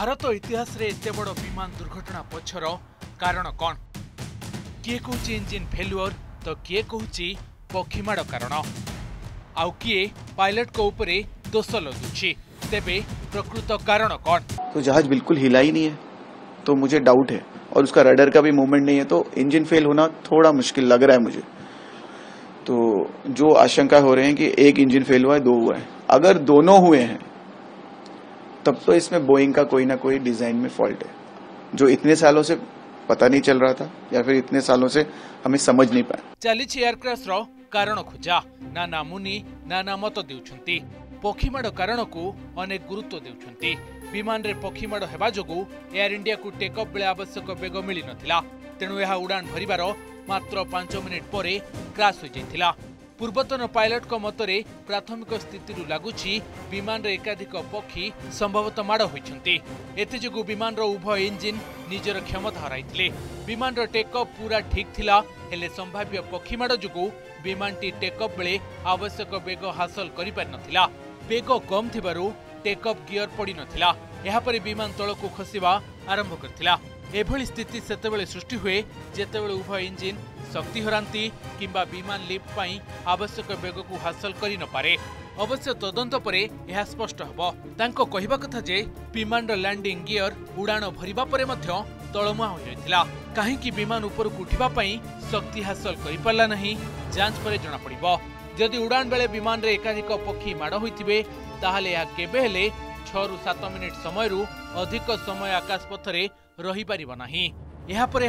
भारत इतिहास रे एते बड़ विमान दुर्घटना पछर कारण कौन? किए कहूँ इंजिन फेल्युअर तो किए कहूँ पक्षीमाड़ कारण आउ किए पायलट को ऊपर दोष लगुची। तेबे प्रकृत कारण कौन? तो जहाज बिल्कुल हिला ही नहीं है, तो मुझे डाउट है, और उसका रडर का भी मूवमेंट नहीं है, तो इंजन फेल होना थोड़ा मुश्किल लग रहा है मुझे। तो जो आशंका हो रहे हैं कि एक इंजन फेल हुआ है, दो हुआ है, अगर दोनों हुए हैं तब तो इसमें बोइंग का कोई ना कोई डिजाइन में फॉल्ट है, जो इतने सालों से पता नहीं चल रहा था या फिर इतने सालों से हमें समझ नहीं पाया। चली एयर क्रैश रो कारण खोजा ना नामुनी ना मत देउछंती। पक्षीमाड़ कारण को अनेक गुरुत्व देउछंती। विमान रे पक्षीमाड़ हेबा जोगु एयर इंडिया को टेक ऑफ बेले आवश्यक बेग मिली नथिला, तेणु यह उड़ान भरिबार मात्र 5 मिनिट परे क्रैश हो जाइथिला। पूर्वतन पायलट को मतरे प्राथमिक स्थिति लगुची विमान रे एकाधिक पक्षी संभवतः माड़ होइछंती। एते जोगु विमान रो उभय इंजिन निजर क्षमता हराइथिले। विमान रो टेक ऑफ पूरा ठीक थिला, हेले संभाव्य पक्षी माड़ जोगु विमानटी टेक ऑफ बेले आवश्यक बेग हासिल करि पारि नथिला। बेग कम थिबारु टेक ऑफ गियर पड़ी नथिला। एहा परे विमान तळकु खसिबा आरंभ करथिला। एभली स्थिति सेतेबेले सृष्टि हुए जेतेबेले उभय इंजिन शक्ति हरांती किंबा विमान लिफ्ट पाई आवश्यक बेग को हासिल करि न पारे। अवश्य तदंत परे यह स्पष्ट हबो। तांको कहिबा कथा जे विमान रो लैंडिंग गियर उड़ान भरिबा परे मध्य तळमुहा हो जाइतिला। काहेकि विमान ऊपर उठिबा पई शक्ति हासिल करि पारला नहीं, जांच परे जणा पड़िबो। जदि उड़ान बेले विमान रे एकाधिक पक्षी माड़ होइतिबे ताहाले या केबे हेले 6 रु 7 मिनिट समयरु अधिक समय आकाश पथरे रही पारिबो नाही। यहा परे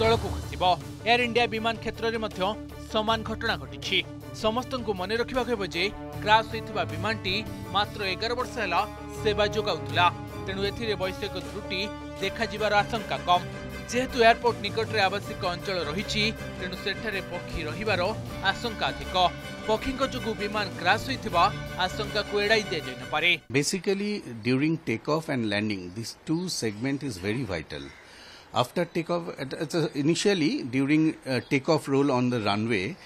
तळकु खसिबो। एयर इंडिया विमान क्षेत्र में मध्य समान घटना घटी। समस्त को मन रखा हेबो जे क्रैश होइथिबा विमानटी मात्र 11 वर्ष हैला सेवा जोगाउथिला, तेणु एथिरे वैषयिक त्रुटि देखा जिबार आशंका कम। जेहेतु एयरपोर्ट निकट रे आवश्यक अंचल रहिछि, तेणु सेठारे पक्षी रहिबार आशंका अधिक। पक्षीक जोगु विमान क्रैश होइथिबा आशंका को एड़ाई दिया जाय न पारे। Basically, during takeoff and landing, these two segment is very vital. After takeoff, initially during takeoff roll on the runway,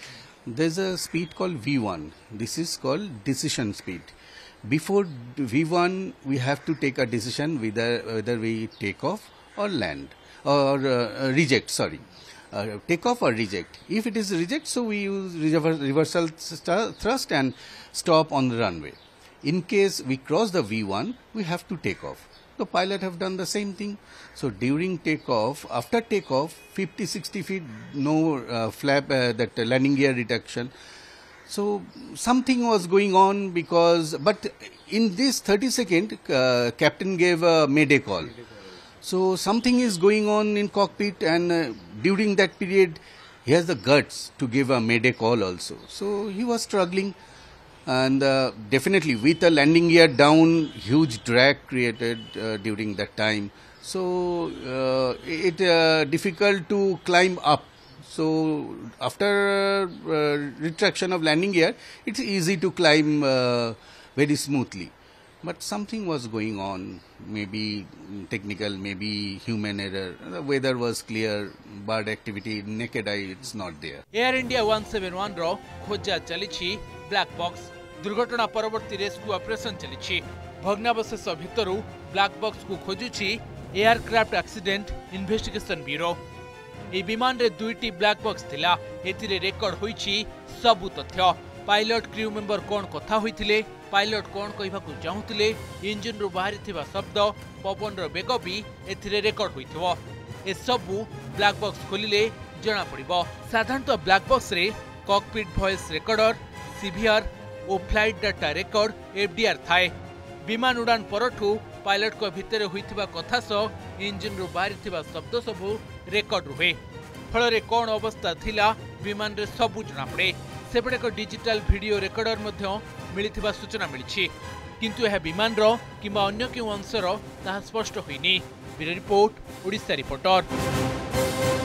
there's a speed called V1. This is called decision speed. Before V1, we have to take a decision whether we take off or land or reject. Sorry, take off or reject. If it is reject, so we use reversal thrust and stop on the runway. In case we cross the V1, we have to take off. The pilot have done the same thing. So during takeoff, after takeoff, 50-60 feet, no flap, that landing gear reduction. So something was going on but in this 30 second, captain gave a mayday call. So something is going on in cockpit, and during that period, he has the guts to give a mayday call also. So he was struggling. And definitely with the landing gear down, huge drag created during that time. So it difficult to climb up. So after retraction of landing gear, it's easy to climb very smoothly. But something was going on, maybe technical, maybe human error. The weather was clear, bird activity, naked eye, it's not there. Air India 171 रो खोजा चलीछि black box. दुर्घटना परवर्ती rescue operation चलीछि। भग्नावशेष भितरु black box को खोजुछि aircraft accident investigation bureau. ए विमान रे दुईटी black box थिला। एथिरे record होईछि सबु तथ्य। पायलट क्रू मेंबर कोन कथा होइथिले, पायलट कोन कहिबाकू चाहुथिले, इंजन रो बाहरी थिबा शब्द, पवन रो बेग भी एथिरे रेकॉर्ड होइथिबो। ए सबु ब्लैक बॉक्स खोलिले जणा पड़िबो। साधारणतः ब्लैक बॉक्स रे कॉकपिट वॉइस रिकॉर्डर, सीवीआर और फ्लाइट डाटा रेकॉर्ड एफडीआर थाए। विमान उड़ान परठू पायलट को भितर होइथिबा कथा सह इंजन रो बाहरी थिबा शब्द सबु रेकॉर्ड रुहे। फल रे कोन अवस्था थिला विमान रे सबु जणा पड़े। सेपटे एक डिजिटल वीडियो रेकॉर्डर मध्य मिलिथिबा सूचना मिलिछि, किंतु यह विमान रो किंबा अन्य केउ अंशर ताहा स्पष्ट होइनी। Bureau report, Odisha reporter.